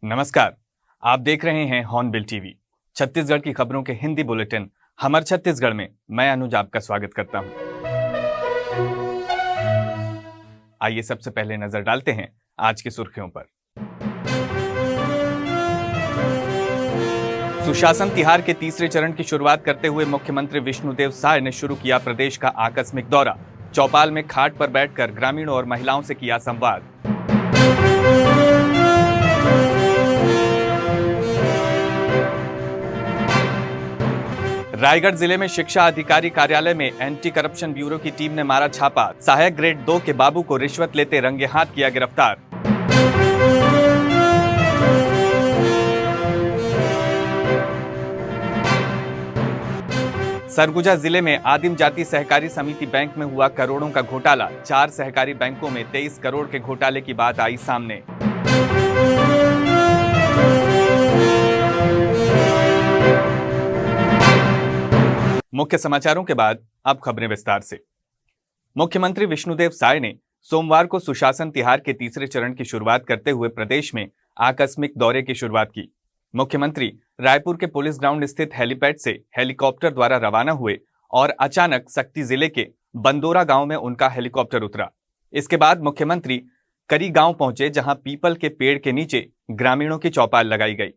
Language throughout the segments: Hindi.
नमस्कार, आप देख रहे हैं हॉर्नबिल टीवी। छत्तीसगढ़ की खबरों के हिंदी बुलेटिन हमर छत्तीसगढ़ में मैं अनुज आपका स्वागत करता हूं। आइए सबसे पहले नजर डालते हैं आज की सुर्खियों पर। सुशासन तिहार के तीसरे चरण की शुरुआत करते हुए मुख्यमंत्री विष्णुदेव साय ने शुरू किया प्रदेश का आकस्मिक दौरा। चौपाल में खाट पर बैठकर ग्रामीणों और महिलाओं से किया संवाद। रायगढ़ जिले में शिक्षा अधिकारी कार्यालय में एंटी करप्शन ब्यूरो की टीम ने मारा छापा। सहायक ग्रेड 2 के बाबू को रिश्वत लेते रंगे हाथ किया गिरफ्तार। सरगुजा जिले में आदिम जाति सहकारी समिति बैंक में हुआ करोड़ों का घोटाला। 4 सहकारी बैंकों में 23 करोड़ के घोटाले की बात आई सामने। मुख्य समाचारों के बाद अब खबरें विस्तार से। मुख्यमंत्री विष्णुदेव साय ने सोमवार को सुशासन तिहार के तीसरे चरण की शुरुआत करते हुए प्रदेश में आकस्मिक दौरे की शुरुआत की। मुख्यमंत्री रायपुर के पुलिस ग्राउंड स्थित हेलीपैड से हेलीकॉप्टर द्वारा रवाना हुए और अचानक सक्ती जिले के बंदोरा गांव में उनका हेलीकॉप्टर उतरा। इसके बाद मुख्यमंत्री करी गांव पहुंचे, जहां पीपल के पेड़ के नीचे ग्रामीणों की चौपाल लगाई गई।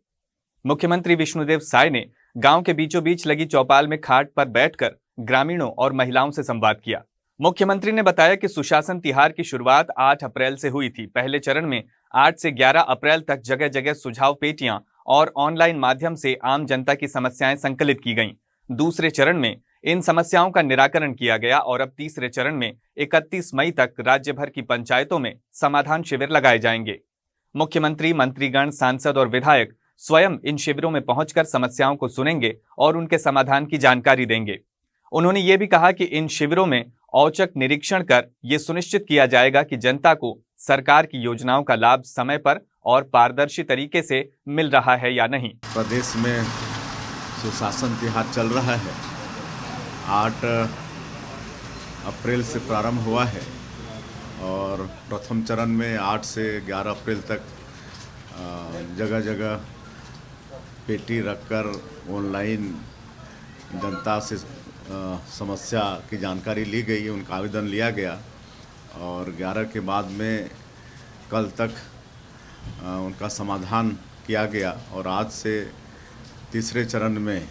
मुख्यमंत्री विष्णुदेव साय ने गांव के बीचों बीच लगी चौपाल में खाट पर बैठकर ग्रामीणों और महिलाओं से संवाद किया। मुख्यमंत्री ने बताया कि सुशासन तिहार की शुरुआत 8 अप्रैल से हुई थी। पहले चरण में 8 से 11 अप्रैल तक जगह जगह सुझाव पेटियां और ऑनलाइन माध्यम से आम जनता की समस्याएं संकलित की गईं। दूसरे चरण में इन समस्याओं का निराकरण किया गया और अब तीसरे चरण में 31 मई तक राज्य भर की पंचायतों में समाधान शिविर लगाए जाएंगे। मुख्यमंत्री, मंत्रीगण, सांसद और विधायक स्वयं इन शिविरों में पहुंचकर समस्याओं को सुनेंगे और उनके समाधान की जानकारी देंगे। उन्होंने ये भी कहा कि इन शिविरों में औचक निरीक्षण कर ये सुनिश्चित किया जाएगा कि जनता को सरकार की योजनाओं का लाभ समय पर और पारदर्शी तरीके से मिल रहा है या नहीं। प्रदेश में सुशासन तिहार चल रहा है। 8 अप्रैल से प्रारंभ हुआ है और प्रथम चरण में 8 से 11 अप्रैल तक जगह जगह पेटी रखकर ऑनलाइन जनता से समस्या की जानकारी ली गई, उनका आवेदन लिया गया और 11 के बाद में कल तक उनका समाधान किया गया और आज से तीसरे चरण में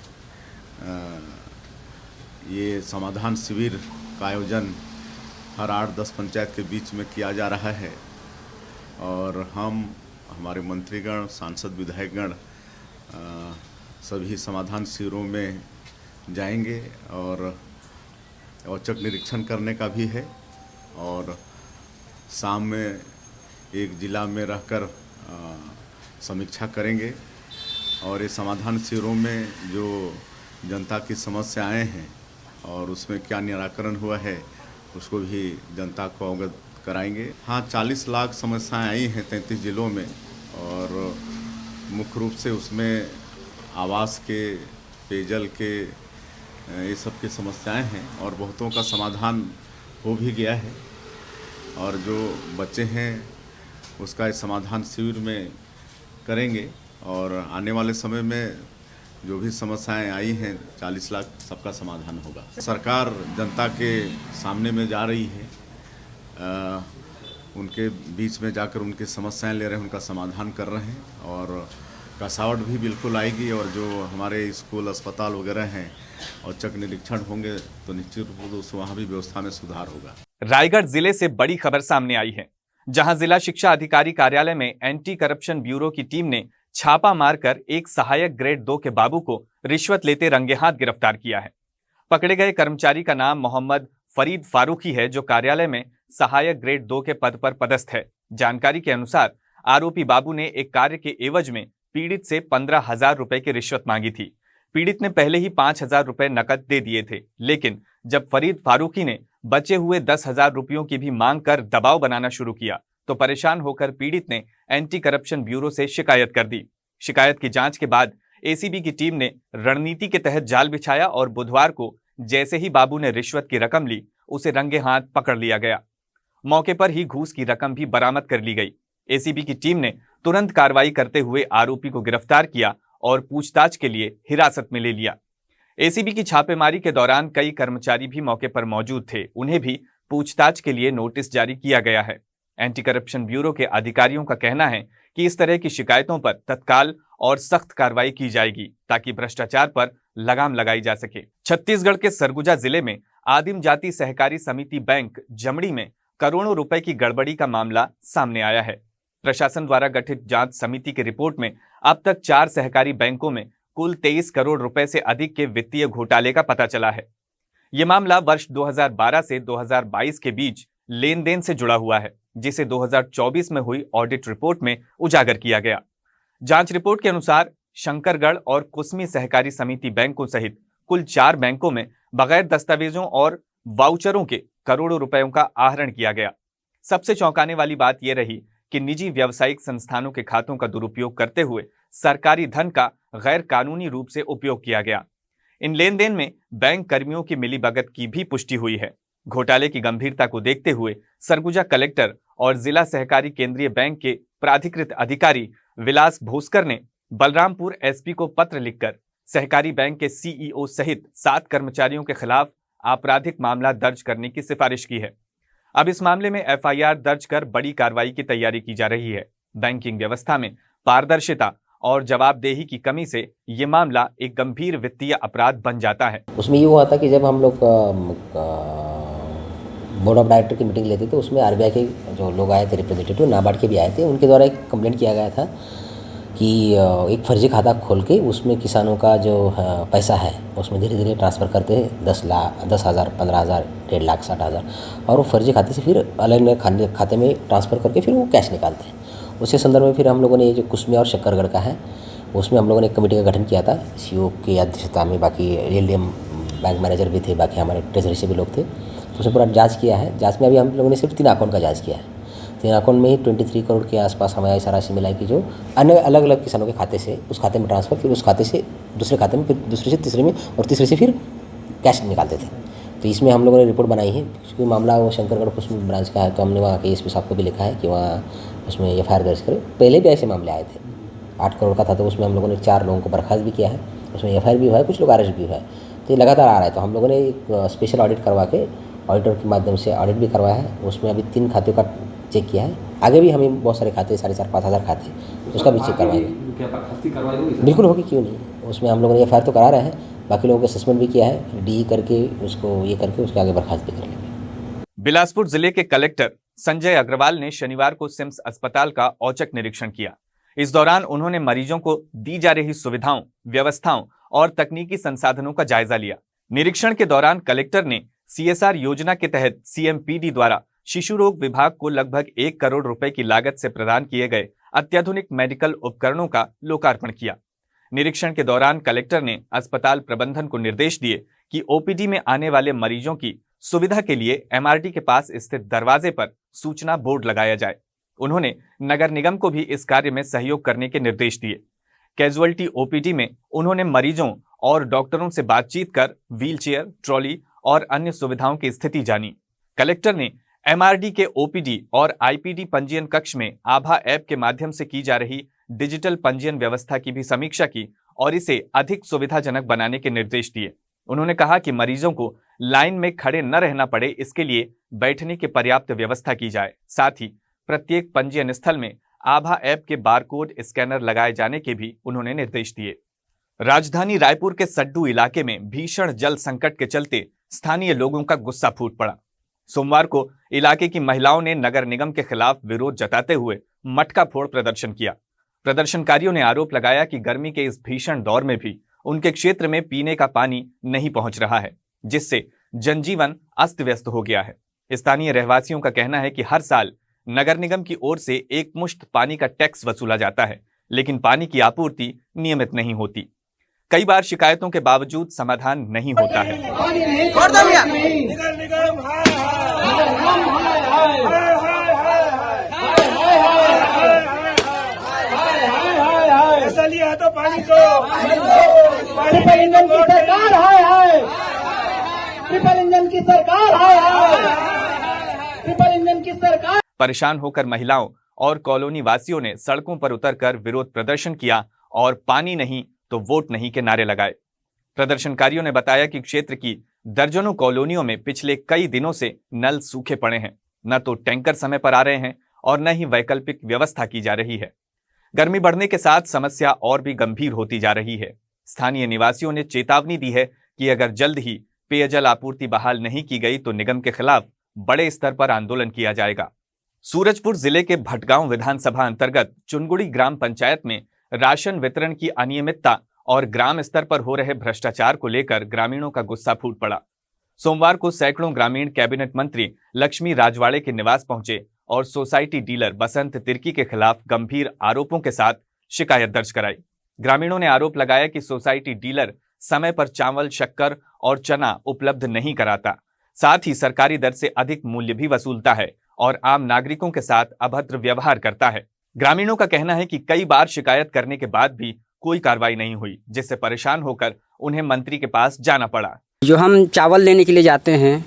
ये समाधान शिविर का आयोजन हर 8-10 पंचायत के बीच में किया जा रहा है और हमारे मंत्रीगण, सांसद, विधायकगण सभी समाधान शिविरों में जाएंगे और औचक निरीक्षण करने का भी है और शाम में एक जिला में रहकर समीक्षा करेंगे और ये समाधान शिविरों में जो जनता की समस्याएं हैं और उसमें क्या निराकरण हुआ है उसको भी जनता को अवगत कराएंगे। हाँ, 40 लाख समस्याएं आई हैं 33 जिलों में और मुख्य रूप से उसमें आवास के, पेयजल के, ये सब की समस्याएं हैं और बहुतों का समाधान हो भी गया है और जो बच्चे हैं उसका इस समाधान शिविर में करेंगे और आने वाले समय में जो भी समस्याएं आई हैं 40 लाख सबका समाधान होगा। सरकार जनता के सामने में जा रही है, उनके बीच में जाकर उनकी समस्याएं ले रहे हैं, उनका समाधान कर रहे हैं और कसावट भी बिल्कुल आएगी और जो हमारे स्कूल, अस्पताल वगैरह हैं औचक निरीक्षण होंगे तो निश्चित रूप से वहाँ भी व्यवस्था में सुधार होगा। रायगढ़ जिले से बड़ी खबर सामने आई है, जहां जिला शिक्षा अधिकारी कार्यालय में एंटी करप्शन ब्यूरो की टीम ने छापा मारकर एक सहायक ग्रेड 2 के बाबू को रिश्वत लेते रंगे हाथ गिरफ्तार किया है। पकड़े गए कर्मचारी का नाम मोहम्मद फरीद फारूकी है, जो कार्यालय में सहायक ग्रेड 2 के पद पर पदस्थ है। जानकारी के अनुसार आरोपी बाबू ने एक कार्य के एवज में पीड़ित से 15,000 रुपए की रिश्वत मांगी थी। पीड़ित ने पहले ही 5,000 रुपए नकद दे दिए थे, लेकिन जब फरीद फारूकी ने बचे हुए 10,000 रुपयों की भी मांग कर दबाव बनाना शुरू किया तो परेशान होकर पीड़ित ने एंटी करप्शन ब्यूरो से शिकायत कर दी। शिकायत की जांच के बाद एसीबी की टीम ने रणनीति के तहत जाल बिछाया और बुधवार को जैसे ही बाबू ने रिश्वत की रकम ली, उसे रंगे हाथ पकड़ लिया गया। मौके पर ही घूस की रकम भी बरामद कर ली गई। एसीबी की टीम ने तुरंत कार्रवाई करते हुए आरोपी को गिरफ्तार किया और पूछताछ के लिए हिरासत में ले लिया। एसीबी की छापेमारी के दौरान कई कर्मचारी भी मौके पर मौजूद थे, उन्हें भी पूछताछ के लिए नोटिस जारी किया गया है। एंटी करप्शन ब्यूरो के अधिकारियों का कहना है कि इस तरह की शिकायतों पर तत्काल और सख्त कार्रवाई की जाएगी ताकि भ्रष्टाचार पर लगाम लगाई जा सके। छत्तीसगढ़ के सरगुजा जिले में आदिम जाति सहकारी समिति बैंक जमड़ी में करोड़ों रुपए की गड़बड़ी का मामला सामने आया है। प्रशासन द्वारा गठित जांच समिति की रिपोर्ट में अब तक 4 सहकारी बैंकों में कुल 23 करोड़ रुपए से अधिक के वित्तीय घोटाले का पता चला है। यह मामला वर्ष 2012 से 2022 के बीच लेन देन से जुड़ा हुआ है, जिसे 2024 में हुई ऑडिट रिपोर्ट में उजागर किया गया। जांच रिपोर्ट के अनुसार शंकरगढ़ और कुसमी सहकारी समिति बैंकों सहित कुल 4 बैंकों में बगैर दस्तावेजों और वाउचरों के करोड़ों रुपयों का आहरण किया गया। सबसे चौंकाने वाली बात यह रही कि निजी व्यावसायिक संस्थानों के खातों का दुरुपयोग करते हुए सरकारी धन का गैर कानूनी रूप से उपयोग किया गया। इन लेन देन में बैंक कर्मियों की मिलीभगत की भी पुष्टि हुई है। घोटाले की गंभीरता को देखते हुए सरगुजा कलेक्टर और जिला सहकारी केंद्रीय बैंक के प्राधिकृत अधिकारी विलास भोसकर ने बलरामपुर एसपी को पत्र लिखकर सहकारी बैंक के सीईओ सहित 7 कर्मचारियों के खिलाफ आपराधिक मामला दर्ज करने की सिफारिश की है। अब इस मामले में एफआईआर दर्ज कर बड़ी कार्रवाई की तैयारी की जा रही है। बैंकिंग व्यवस्था में पारदर्शिता और जवाबदेही की कमी से ये मामला एक गंभीर वित्तीय अपराध बन जाता है। उसमें ये हुआ था कि जब हम लोग बोर्ड ऑफ डायरेक्टर की मीटिंग लेते थे, उसमें आरबीआई के जो लोग आए थे, रिप्रेजेंटेटिव नाबार्ड के भी आए थे, उनके द्वारा एक कंप्लेंट किया गया था कि एक फर्जी खाता खोल के उसमें किसानों का जो पैसा है उसमें धीरे धीरे ट्रांसफ़र करते हैं 10,000, 15,000, 1.5 लाख, 60,000, और वो फर्जी खाते से फिर अलग अलग खाते में ट्रांसफ़र करके फिर वो कैश निकालते हैं। उसी संदर्भ में फिर हम लोगों ने ये जो कुसमी और शक्करगढ़ का है उसमें हम लोगों ने एक कमेटी का गठन किया था सीईओ की अध्यक्षता में, बाकी एलडीएम बैंक मैनेजर भी थे, बाकी हमारे ट्रेजरी से भी लोग थे। तो उसमें पूरा जांच किया है। जांच में अभी हम लोगों ने सिर्फ 3 अकाउंट का जांच किया है। 3 अकाउंट में ही 23 करोड़ के आसपास हमें ऐसा राशि मिला है कि जो अन्य अलग अलग किसानों के खाते से उस खाते में ट्रांसफ़र, फिर उस खाते से दूसरे खाते में, फिर दूसरे से तीसरे में, और तीसरे से फिर कैश निकालते थे। तो इसमें हम लोगों ने रिपोर्ट बनाई है। क्योंकि मामला वो शंकरगढ़ कुसमी ब्रांच का है, तो हमने वहाँ के एसपी साहब को भी लिखा है कि वहाँ उसमें एफआईआर दर्ज करें। पहले भी ऐसे मामले आए थे, 8 करोड़ का था, तो उसमें हम लोगों ने 4 लोगों को बर्खास्त भी किया है, उसमें एफआईआर भी हुआ है, कुछ लोग अरेस्ट भी हुआ है। तो ये लगातार आ रहा है। तो हम लोगों ने एक स्पेशल ऑडिट करवा के ऑडिटर के माध्यम से ऑडिट भी करवाया है। उसमें अभी 3 खातों का चेक किया है। आगे भी हमें बहुत सारे खाते, 4,500-5,000 खाते, उसका भी चेक करवाएंगे। बिल्कुल होगी, क्यों नहीं। उसमें हम लोगों ने एफआईआर तो करा रहे हैं, बाकी लोगों को सस्पेंड भी किया है, डी करके उसको ये करके उसके आगे बर्खास्त भी कर लेंगे। बिलासपुर जिले के कलेक्टर संजय अग्रवाल ने शनिवार को सिम्स अस्पताल का औचक निरीक्षण किया। इस दौरान उन्होंने मरीजों को दी जा रही सुविधाओं, व्यवस्थाओं और तकनीकी संसाधनों का जायजा लिया। निरीक्षण के दौरान कलेक्टर ने सीएसआर योजना के तहत सीएमपीडी द्वारा शिशु रोग विभाग को लगभग 1 करोड़ रुपए की लागत से प्रदान किए गए अत्याधुनिक मेडिकल उपकरणों का लोकार्पण किया। निरीक्षण के दौरान कलेक्टर ने अस्पताल प्रबंधन को निर्देश दिए कि ओपीडी में आने वाले मरीजों की सुविधा के लिए एमआरटी के पास स्थित दरवाजे पर सूचना बोर्ड लगाया जाए। उन्होंने नगर निगम को भी इस कार्य में सहयोग करने के निर्देश दिए। कैजुअल्टी ओपीडी में उन्होंने मरीजों और डॉक्टरों से बातचीत कर व्हीलचेयर, ट्रॉली और अन्य सुविधाओं की स्थिति जानी। कलेक्टर ने एमआरडी के ओपीडी और आईपीडी पंजीयन कक्ष में आभा ऐप के माध्यम से की जा रही डिजिटल पंजीयन व्यवस्था की भी समीक्षा की और इसे अधिक सुविधाजनक बनाने के निर्देश दिए। उन्होंने कहा कि मरीजों को लाइन में खड़े न रहना पड़े, इसके लिए बैठने की पर्याप्त व्यवस्था की जाए। साथ ही प्रत्येक पंजीयन स्थल में आभा ऐप के बारकोड स्कैनर लगाए जाने के भी उन्होंने निर्देश दिए। राजधानी रायपुर के सड्डू इलाके में भीषण जल संकट के चलते स्थानीय लोगों का गुस्सा फूट पड़ा। सोमवार को इलाके की महिलाओं ने नगर निगम के खिलाफ विरोध जताते हुए मटका फोड़ प्रदर्शन किया। प्रदर्शनकारियों ने आरोप लगाया कि गर्मी के इस भीषण दौर में भी उनके क्षेत्र में पीने का पानी नहीं पहुंच रहा है, जिससे जनजीवन अस्त व्यस्त हो गया है। स्थानीय रहवासियों का कहना है कि हर साल नगर निगम की ओर से एक मुश्त पानी का टैक्स वसूला जाता है, लेकिन पानी की आपूर्ति नियमित नहीं होती। कई बार शिकायतों के बावजूद समाधान नहीं होता है। ऐसा लिया तो पानी को ट्रिपल इंजन की सरकार है, ट्रिपल इंजन की सरकार है, ट्रिपल इंजन की सरकार। परेशान होकर महिलाओं और कॉलोनी वासियों ने सड़कों पर उतरकर विरोध प्रदर्शन किया और पानी नहीं तो वोट नहीं के नारे लगाए। प्रदर्शनकारियों ने बताया कि क्षेत्र की दर्जनों कॉलोनियों में पिछले कई दिनों से नल सूखे पड़े हैं, न तो टैंकर समय पर आ रहे हैं और न ही वैकल्पिक व्यवस्था की जा रही है। गर्मी बढ़ने के साथ समस्या और भी गंभीर होती जा रही है। स्थानीय निवासियों ने चेतावनी दी है कि अगर जल्द ही पेयजल आपूर्ति बहाल नहीं की गई तो निगम के खिलाफ बड़े स्तर पर आंदोलन किया जाएगा। सूरजपुर जिले के भटगांव विधानसभा अंतर्गत चुनगुड़ी ग्राम पंचायत में राशन वितरण की अनियमितता और ग्राम स्तर पर हो रहे भ्रष्टाचार को लेकर ग्रामीणों का गुस्सा फूट पड़ा। सोमवार को सैकड़ों ग्रामीण कैबिनेट मंत्री लक्ष्मी राजवाड़े के निवास पहुंचे और सोसाइटी डीलर बसंत तिर्की के खिलाफ गंभीर आरोपों के साथ शिकायत दर्ज कराई। ग्रामीणों ने आरोप लगाया कि सोसाइटी डीलर समय पर चावल, शक्कर और चना उपलब्ध नहीं कराता, साथ ही सरकारी दर से अधिक मूल्य भी वसूलता है और आम नागरिकों के साथ अभद्र व्यवहार करता है। ग्रामीणों का कहना है कि कई बार शिकायत करने के बाद भी कोई कार्रवाई नहीं हुई, जिससे परेशान होकर उन्हें मंत्री के पास जाना पड़ा। जो हम चावल लेने के लिए जाते हैं,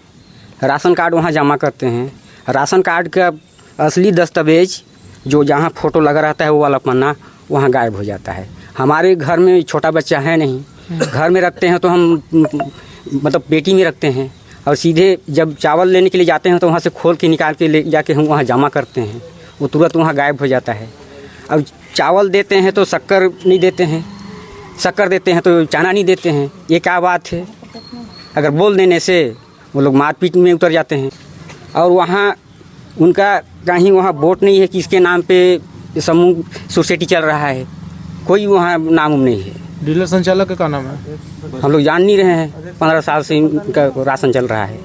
राशन कार्ड वहाँ जमा करते हैं, राशन कार्ड का असली दस्तावेज जो जहाँ फोटो लगा रहता है वो वाला पन्ना वहाँ गायब हो जाता है। हमारे घर में छोटा बच्चा है नहीं, घर में रखते हैं तो हम मतलब पेटी में रखते हैं और सीधे जब चावल लेने के लिए जाते हैं तो वहाँ से खोल के निकाल के ले जाके हम वहाँ जमा करते हैं, वो तुरंत वहाँ गायब हो जाता है। अब चावल देते हैं तो शक्कर नहीं देते हैं, शक्कर देते हैं तो चना नहीं देते हैं। ये क्या बात है? अगर बोल देने से वो लोग मारपीट में उतर जाते हैं। और वहाँ उनका कहीं वहाँ वोट नहीं है कि इसके नाम पे समूह सोसाइटी चल रहा है, कोई वहाँ नाम नहीं है। डीलर संचालक का क्या नाम है? हम लोग जान नहीं रहे हैं। 15 साल से इनका राशन चल रहा है,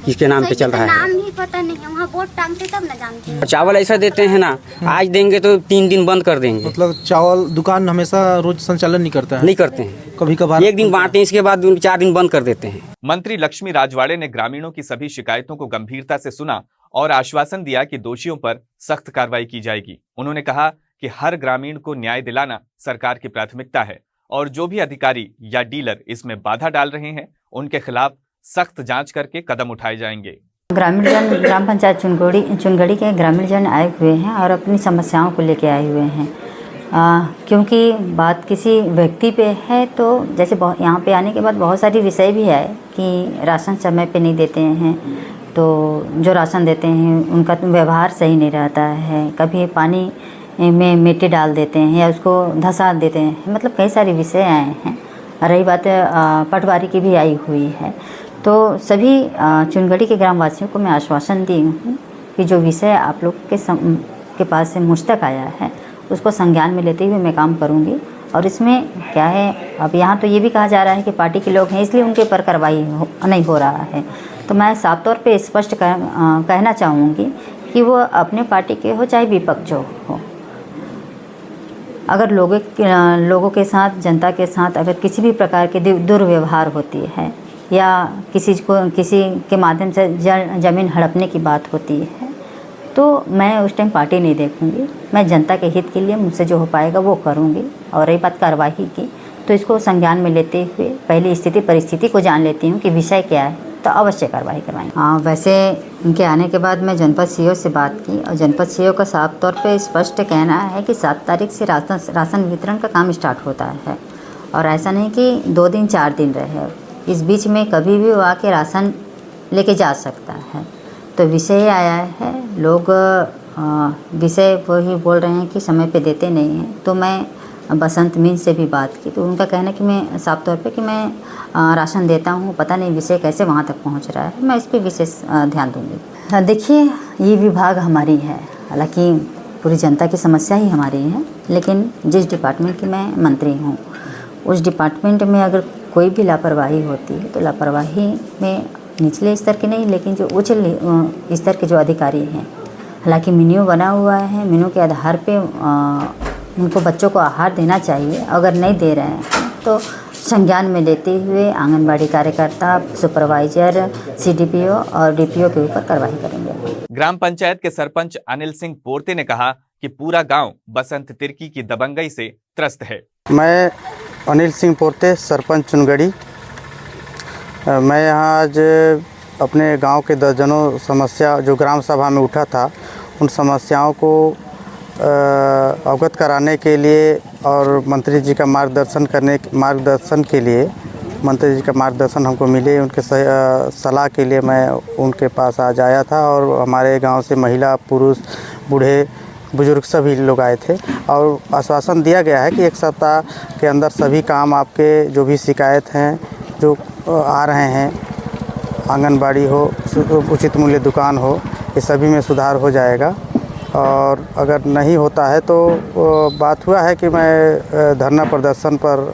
किसके नाम पे चल रहा है नाम ही पता नहीं है, वहाँ वोट टांगते तब ना जानते हैं। चावल ऐसा देते हैं ना, आज देंगे तो 3 दिन बंद कर देंगे। मतलब चावल दुकान हमेशा रोज संचालन नहीं करता है? नहीं करते हैं, कभी कभार एक दिन बांटते हैं, इसके बाद 4 दिन बंद कर देते हैं। मंत्री लक्ष्मी राजवाड़े ने ग्रामीणों की सभी शिकायतों को गंभीरता से सुना और आश्वासन दिया कि दोषियों पर सख्त कार्रवाई की जाएगी। उन्होंने कहा कि हर ग्रामीण को न्याय दिलाना सरकार की प्राथमिकता है और जो भी अधिकारी या डीलर इसमें बाधा डाल रहे हैं उनके खिलाफ सख्त जांच करके कदम उठाए जाएंगे। ग्रामीण जन ग्राम पंचायत चुनगड़ी के ग्रामीण जन आए हुए हैं और अपनी समस्याओं को लेके आए हुए हैं। क्योंकि बात किसी व्यक्ति पे है तो जैसे यहाँ पे आने के बाद बहुत सारी विषय भी है कि राशन समय पे नहीं देते हैं, तो जो राशन देते हैं उनका व्यवहार सही नहीं रहता है, कभी पानी में मिट्टी डाल देते हैं या उसको धंसा देते हैं, मतलब कई सारे विषय आए हैं। रही बात पटवारी की भी आई हुई है। तो सभी चुनगड़ी के ग्रामवासियों को मैं आश्वासन दी हूँ कि जो विषय आप लोग के पास से मुझ तक आया है उसको संज्ञान में लेते हुए मैं काम करूँगी। और इसमें क्या है, अब यहाँ तो ये भी कहा जा रहा है कि पार्टी के लोग हैं इसलिए उनके ऊपर कार्रवाई नहीं हो रहा है, तो मैं साफ तौर पे स्पष्ट कहना चाहूँगी कि वो अपने पार्टी के हो चाहे विपक्ष हो, अगर लोगों के साथ, जनता के साथ अगर किसी भी प्रकार के दुर्व्यवहार होती है या किसी के माध्यम से ज़मीन हड़पने की बात होती है तो मैं उस टाइम पार्टी नहीं देखूंगी। मैं जनता के हित के लिए मुझसे जो हो पाएगा वो करूंगी। और रही बात कार्रवाई की तो इसको संज्ञान में लेते हुए पहले स्थिति परिस्थिति को जान लेती हूँ कि विषय क्या है, तो अवश्य कार्रवाई करवाएंगे। वैसे उनके आने के बाद मैं जनपद सीओ से बात की और जनपद सीओ का साफ तौर पे स्पष्ट कहना है कि 7 तारीख से राशन वितरण का काम स्टार्ट होता है और ऐसा नहीं कि 2 दिन 4 दिन रहे, इस बीच में कभी भी वो आके राशन लेके जा सकता है। तो विषय आया है, लोग विषय वही बोल रहे हैं कि समय पे देते नहीं हैं। तो मैं बसंत मीन से भी बात की तो उनका कहना कि मैं साफ तौर पे कि मैं राशन देता हूँ, पता नहीं विषय कैसे वहाँ तक पहुँच रहा है, मैं इस पर विशेष ध्यान दूँगी। देखिए ये विभाग हमारी है, हालांकि पूरी जनता की समस्या ही हमारी है, लेकिन जिस डिपार्टमेंट की मैं मंत्री हूँ उस डिपार्टमेंट में अगर कोई भी लापरवाही होती है तो लापरवाही में निचले स्तर के नहीं लेकिन जो उच्च स्तर के जो अधिकारी हैं, हालांकि मेन्यू बना हुआ है, मेन्यू के आधार पे उनको बच्चों को आहार देना चाहिए, अगर नहीं दे रहे हैं तो संज्ञान में लेते हुए आंगनबाड़ी कार्यकर्ता, सुपरवाइजर, सीडीपीओ और डीपीओ के ऊपर कार्रवाई करेंगे। ग्राम पंचायत के सरपंच अनिल सिंह पोर्ते ने कहा कि पूरा गांव बसंत तिर्की की दबंगई से त्रस्त है। मैं अनिल सिंह पोर्ते, सरपंच चुनगड़ी। मैं यहाँ आज अपने गांव के दर्जनों समस्या जो ग्राम सभा में उठा था उन समस्याओं को अवगत कराने के लिए और मंत्री जी का मार्गदर्शन के लिए मंत्री जी का मार्गदर्शन हमको मिले, उनके सलाह के लिए मैं उनके पास आज आया था। और हमारे गांव से महिला, पुरुष, बूढ़े, बुजुर्ग सभी लोग आए थे और आश्वासन दिया गया है कि 1 सप्ताह के अंदर सभी काम आपके जो भी शिकायत हैं जो आ रहे हैं, आंगनबाड़ी हो, उचित मूल्य दुकान हो, ये सभी में सुधार हो जाएगा। और अगर नहीं होता है तो बात हुआ है कि मैं धरना प्रदर्शन पर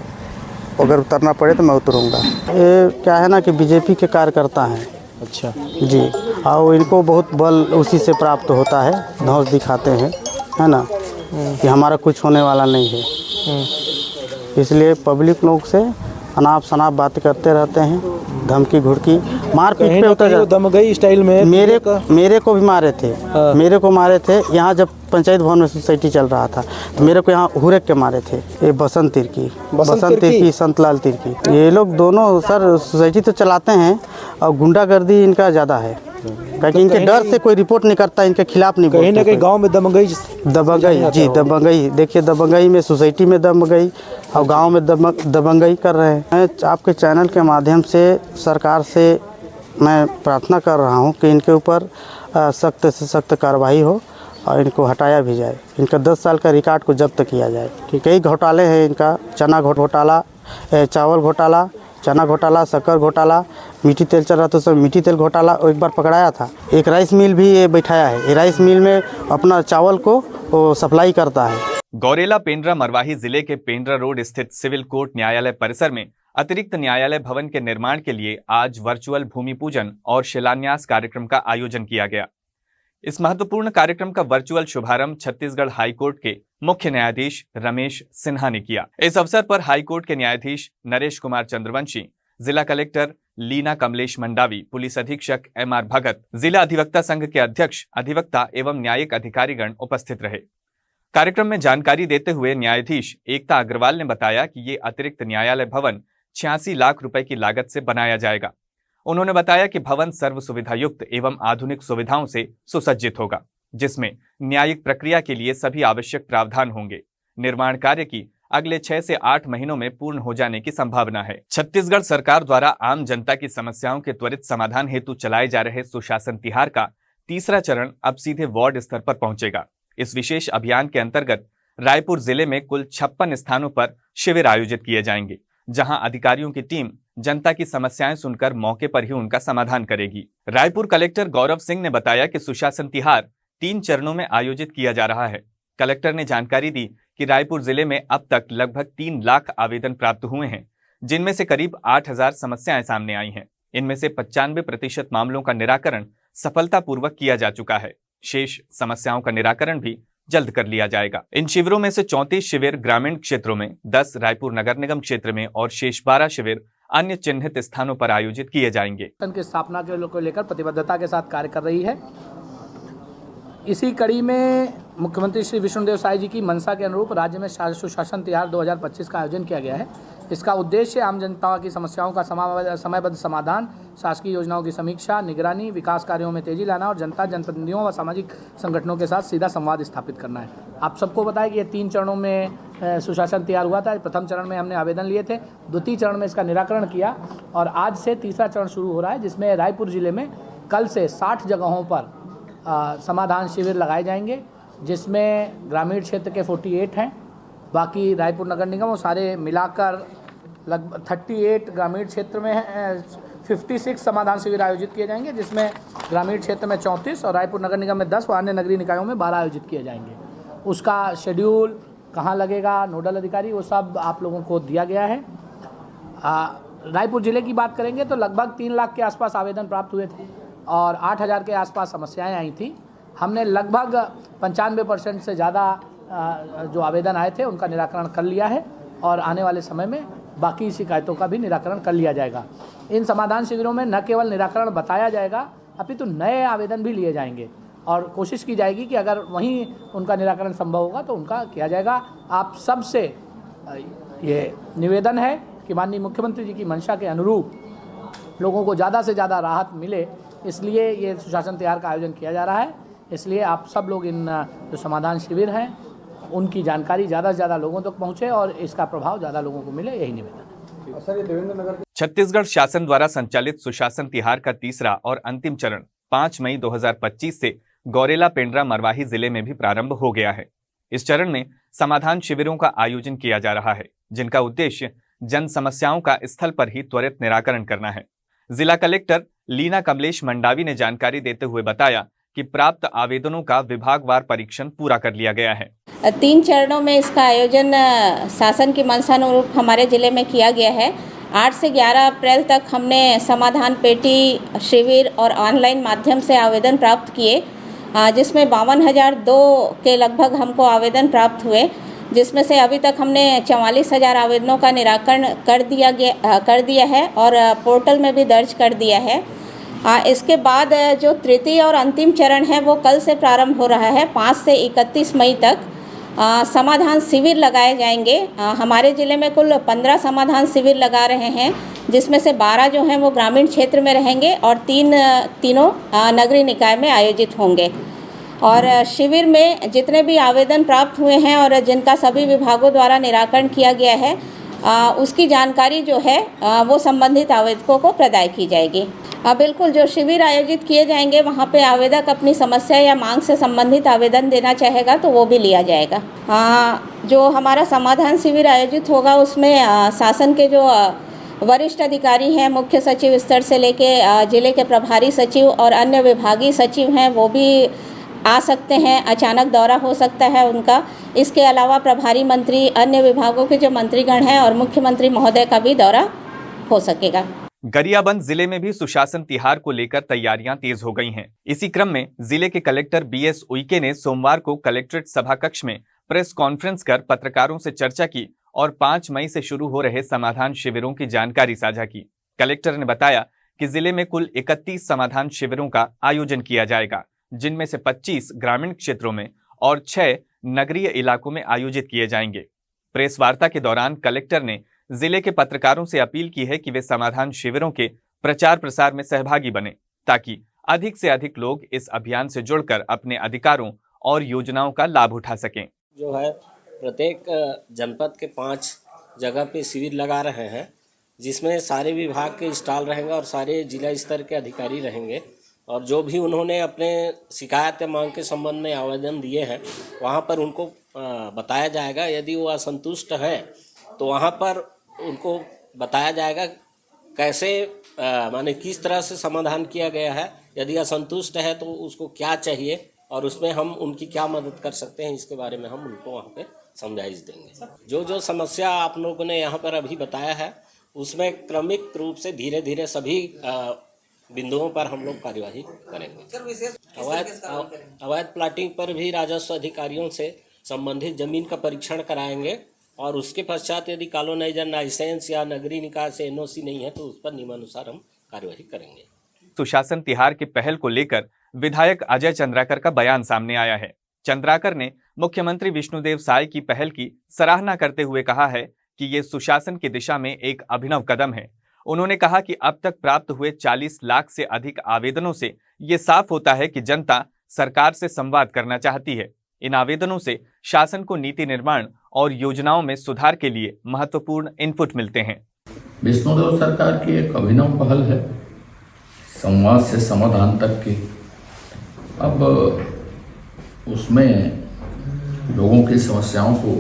अगर उतरना पड़े तो मैं उतरूँगा। ये क्या है ना कि बीजेपी के कार्यकर्ता हैं। अच्छा जी, और इनको बहुत बल उसी से प्राप्त होता है, धौंस दिखाते हैं, है ना, कि हमारा कुछ होने वाला नहीं है। इसलिए पब्लिक लोग से अनाप शनाप बातें करते रहते हैं, धमकी घुड़की, मारपीट पे उतर जाते। दमगई स्टाइल में मेरे को भी मारे थे। मेरे को मारे थे यहाँ जब पंचायत भवन में सोसाइटी चल रहा था, तो मेरे को यहाँ हुरक के मारे थे। ये बसंत तिर्की, संतलाल तिर्की, ये लोग दोनों सर सोसाइटी तो चलाते हैं और गुंडागर्दी इनका ज़्यादा है, क्योंकि इनके डर से कोई रिपोर्ट नहीं करता, इनके खिलाफ नहीं बोलता। कहीं ना कहीं गांव में दबंगई जी, दबंगई। देखिए, दबंगई में सोसाइटी में दबंगई और गांव में दबंगई कर रहे हैं। मैं आपके चैनल के माध्यम से सरकार से मैं प्रार्थना कर रहा हूं कि इनके ऊपर सख्त से सख्त कार्रवाई हो और इनको हटाया भी जाए। इनका 10 साल का रिकॉर्ड को जब्त किया जाए। कई घोटाले हैं इनका, चना घोटाला, चावल घोटाला, चना घोटाला, शक्कर घोटाला, मीठी तेल चल रहा था, सब मीठी तेल घोटाला एक बार पकड़ाया था। एक राइस मिल भी ये बैठाया है, ये राइस मिल में अपना चावल को सप्लाई करता है। गौरेला पेंड्रा मरवाही जिले के पेंड्रा रोड स्थित सिविल कोर्ट न्यायालय परिसर में अतिरिक्त न्यायालय भवन के निर्माण के लिए आज वर्चुअल भूमि पूजन और शिलान्यास कार्यक्रम का आयोजन किया गया। इस महत्वपूर्ण कार्यक्रम का वर्चुअल शुभारंभ छत्तीसगढ़ हाईकोर्ट के मुख्य न्यायाधीश रमेश सिन्हा ने किया। इस अवसर पर हाईकोर्ट के न्यायाधीश नरेश कुमार चंद्रवंशी, जिला कलेक्टर लीना कमलेश मंडावी, पुलिस अधीक्षक MR भगत, जिला अधिवक्ता संघ के अध्यक्ष, अधिवक्ता एवं न्यायिक अधिकारीगण उपस्थित रहे। कार्यक्रम में जानकारी देते हुए न्यायाधीश एकता अग्रवाल ने बताया कि ये अतिरिक्त न्यायालय भवन 86 लाख रुपए की लागत से बनाया जाएगा। उन्होंने बताया कि भवन सर्व सुविधा युक्त एवं आधुनिक सुविधाओं से सुसज्जित होगा, जिसमें न्यायिक प्रक्रिया के लिए सभी आवश्यक प्रावधान होंगे। निर्माण कार्य की अगले 6 से 8 महीनों में पूर्ण हो जाने की संभावना है। छत्तीसगढ़ सरकार द्वारा आम जनता की समस्याओं के त्वरित समाधान हेतु चलाए जा रहे सुशासन तिहार का तीसरा चरण अब सीधे वार्ड स्तर पर पहुंचेगा। इस विशेष अभियान के अंतर्गत रायपुर जिले में कुल 56 स्थानों पर शिविर आयोजित किए जाएंगे, जहां अधिकारियों की टीम जनता की समस्याएं सुनकर मौके पर ही उनका समाधान करेगी। रायपुर कलेक्टर गौरव सिंह ने बताया कि सुशासन तिहार 3 चरणों में आयोजित किया जा रहा है। कलेक्टर ने जानकारी दी कि रायपुर जिले में अब तक लगभग 3 लाख आवेदन प्राप्त हुए हैं, जिनमें से करीब 8000 समस्याएं सामने आई हैं। इनमें से 95% मामलों का निराकरण सफलतापूर्वक किया जा चुका है। शेष समस्याओं का निराकरण भी जल्द कर लिया जाएगा। इन शिविरों में से 34 शिविर ग्रामीण क्षेत्रों में, 10 रायपुर नगर निगम क्षेत्र में और शेष 12 शिविर अन्य चिन्हित स्थानों पर आयोजित किए जाएंगे। की स्थापना को लेकर प्रतिबद्धता के साथ कार्य कर रही है। इसी कड़ी में मुख्यमंत्री श्री विष्णुदेव साय जी की मंशा के अनुरूप राज्य में सुशासन तिहार 2025 का आयोजन किया गया है। इसका उद्देश्य आम जनता की समस्याओं का समयबद्ध समाधान, शासकीय योजनाओं की समीक्षा, निगरानी, विकास कार्यों में तेजी लाना और जनता, जनप्रतिनिधियों व सामाजिक संगठनों के साथ सीधा संवाद स्थापित करना है। आप सबको बताया कि ये 3 चरणों में सुशासन तिहार हुआ था। प्रथम चरण में हमने आवेदन लिए थे, द्वितीय चरण में इसका निराकरण किया और आज से तीसरा चरण शुरू हो रहा है, जिसमें रायपुर जिले में कल से 60 जगहों पर समाधान शिविर लगाए जाएंगे, जिसमें ग्रामीण क्षेत्र के 48 हैं, बाकी रायपुर नगर निगम और सारे मिलाकर लगभग 38 ग्रामीण क्षेत्र में 56 समाधान शिविर आयोजित किए जाएंगे, जिसमें ग्रामीण क्षेत्र में 34 और रायपुर नगर निगम में 10 और अन्य नगरीय निकायों में 12 आयोजित किए जाएंगे। उसका शेड्यूल कहाँ लगेगा, नोडल अधिकारी, वो सब आप लोगों को दिया गया है। रायपुर ज़िले की बात करेंगे तो लगभग 3 लाख के आसपास आवेदन प्राप्त हुए थे और 8000 के आसपास समस्याएं आई थी। हमने लगभग 95% से ज़्यादा जो आवेदन आए थे उनका निराकरण कर लिया है और आने वाले समय में बाकी शिकायतों का भी निराकरण कर लिया जाएगा। इन समाधान शिविरों में न केवल निराकरण बताया जाएगा, अपितु नए आवेदन भी लिए जाएंगे और कोशिश की जाएगी कि अगर वहीं उनका निराकरण संभव होगा तो उनका किया जाएगा। आप सबसे ये निवेदन है कि माननीय मुख्यमंत्री जी की मंशा के अनुरूप लोगों को ज़्यादा से ज़्यादा राहत मिले, इसलिए ये सुशासन तिहार का आयोजन किया जा रहा है। इसलिए आप सब लोग इन जो समाधान शिविर हैं उनकी जानकारी ज़्यादा से ज़्यादा लोगों तक पहुँचे और इसका प्रभाव ज़्यादा लोगों को मिले, यही निवेदन है। छत्तीसगढ़ शासन द्वारा संचालित सुशासन तिहार का तीसरा और अंतिम चरण 5 मई 2025 से गौरेला पेंड्रा मरवाही जिले में भी प्रारंभ हो गया है। इस चरण में समाधान शिविरों का आयोजन किया जा रहा है, जिनका उद्देश्य जन समस्याओं का स्थल पर ही त्वरित निराकरण करना है। जिला कलेक्टर लीना कमलेश मंडावी ने जानकारी देते हुए बताया कि प्राप्त आवेदनों का विभागवार परीक्षण पूरा कर लिया गया है। 3 चरणों में इसका आयोजन शासन की मंशानुरूप हमारे जिले में किया गया है। 8 से 11 अप्रैल तक हमने समाधान पेटी शिविर और ऑनलाइन माध्यम से आवेदन प्राप्त किए, जिसमें 52,002 के लगभग हमको आवेदन प्राप्त हुए, जिसमें से अभी तक हमने 44,000 आवेदनों का निराकरण कर दिया है और पोर्टल में भी दर्ज कर दिया है। इसके बाद जो तृतीय और अंतिम चरण है वो कल से प्रारंभ हो रहा है। 5 से 31 मई तक समाधान शिविर लगाए जाएंगे। हमारे ज़िले में कुल 15 समाधान शिविर लगा रहे हैं, जिसमें से 12 जो हैं वो ग्रामीण क्षेत्र में रहेंगे और तीनों नगरीय निकाय में आयोजित होंगे। और शिविर में जितने भी आवेदन प्राप्त हुए हैं और जिनका सभी विभागों द्वारा निराकरण किया गया है, उसकी जानकारी जो है वो संबंधित आवेदकों को प्रदान की जाएगी। बिल्कुल, जो शिविर आयोजित किए जाएंगे वहाँ पे आवेदक अपनी समस्या या मांग से संबंधित आवेदन देना चाहेगा तो वो भी लिया जाएगा। जो हमारा समाधान शिविर आयोजित होगा उसमें शासन के जो वरिष्ठ अधिकारी हैं, मुख्य सचिव स्तर से लेके जिले के प्रभारी सचिव और अन्य विभागीय सचिव हैं, वो भी आ सकते हैं। अचानक दौरा हो सकता है उनका। इसके अलावा प्रभारी मंत्री, अन्य विभागों के जो मंत्रीगण हैं और मुख्यमंत्री महोदय का भी दौरा हो सकेगा। गरियाबंद जिले में भी सुशासन तिहार को लेकर तैयारियां तेज हो गई हैं। इसी क्रम में जिले के कलेक्टर BS उइके ने सोमवार को कलेक्ट्रेट सभा कक्ष में प्रेस कॉन्फ्रेंस कर पत्रकारों से चर्चा की और 5 मई से शुरू हो रहे समाधान शिविरों की जानकारी साझा की। कलेक्टर ने बताया कि जिले में कुल 31 समाधान शिविरों का आयोजन किया जाएगा, जिनमें से 25 ग्रामीण क्षेत्रों में और 6 नगरीय इलाकों में आयोजित किए जाएंगे। प्रेस वार्ता के दौरान कलेक्टर ने जिले के पत्रकारों से अपील की है कि वे समाधान शिविरों के प्रचार प्रसार में सहभागी बने, ताकि अधिक से अधिक लोग इस अभियान से जुड़कर अपने अधिकारों और योजनाओं का लाभ उठा सकें। जो है प्रत्येक जनपद के 5 जगह पे शिविर लगा रहे हैं, जिसमें सारे विभाग के स्टॉल रहेंगे और सारे जिला स्तर के अधिकारी रहेंगे। और जो भी उन्होंने अपने शिकायत या मांग के संबंध में आवेदन दिए हैं, वहाँ पर उनको बताया जाएगा। यदि वो असंतुष्ट है तो वहाँ पर उनको बताया जाएगा कैसे माने किस तरह से समाधान किया गया है। यदि असंतुष्ट है तो उसको क्या चाहिए और उसमें हम उनकी क्या मदद कर सकते हैं, इसके बारे में हम उनको वहाँ पे समझाइश देंगे। जो समस्या आप लोगों ने यहाँ पर अभी बताया है, उसमें क्रमिक रूप से धीरे धीरे सभी बिंदुओं पर हम लोग कार्यवाही करेंगे। अवैध प्लाटिंग पर भी राजस्व अधिकारियों से संबंधित जमीन का परीक्षण कराएंगे और उसके पश्चात यदि कॉलोनाइजर लाइसेंस या नगरीय निकाय से NOC नहीं है तो उस पर नियमानुसार हम कार्यवाही करेंगे। सुशासन तिहार की पहल को लेकर विधायक अजय चंद्राकर का बयान सामने आया है। चंद्राकर ने मुख्यमंत्री विष्णुदेव साय की पहल की सराहना करते हुए कहा है कि ये सुशासन की दिशा में एक अभिनव कदम है। उन्होंने कहा कि अब तक प्राप्त हुए 40 लाख से अधिक आवेदनों से ये साफ होता है कि जनता सरकार से संवाद करना चाहती है। इन आवेदनों से शासन को नीति निर्माण और योजनाओं में सुधार के लिए महत्वपूर्ण इनपुट मिलते हैं। विष्णुदेव सरकार की एक अभिनव पहल है, संवाद से समाधान तक की। अब उसमें लोगों की समस्याओं को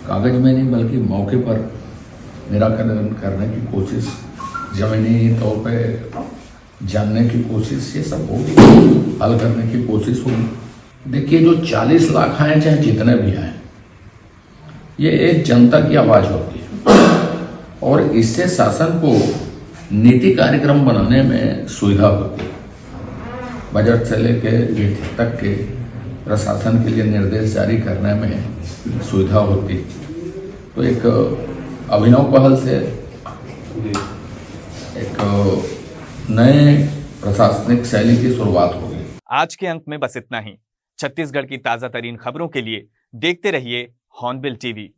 कागज में नहीं बल्कि मौके पर निराकरण करने की कोशिश, जमीनी तौर पे जानने की कोशिश, ये सब होगी, हल करने की कोशिश होगी। देखिए, जो 40 लाख आए चाहे जितने भी आए, ये एक जनता की आवाज़ होती है और इससे शासन को नीति कार्यक्रम बनाने में सुविधा होती है। बजट से लेके नीति तक के प्रशासन के लिए निर्देश जारी करने में सुविधा होती। तो एक अभिनव पहल से एक नए प्रशासनिक शैली की शुरुआत होगी। आज के अंक में बस इतना ही। छत्तीसगढ़ की ताजा तरीन खबरों के लिए देखते रहिए हॉर्नबिल टीवी।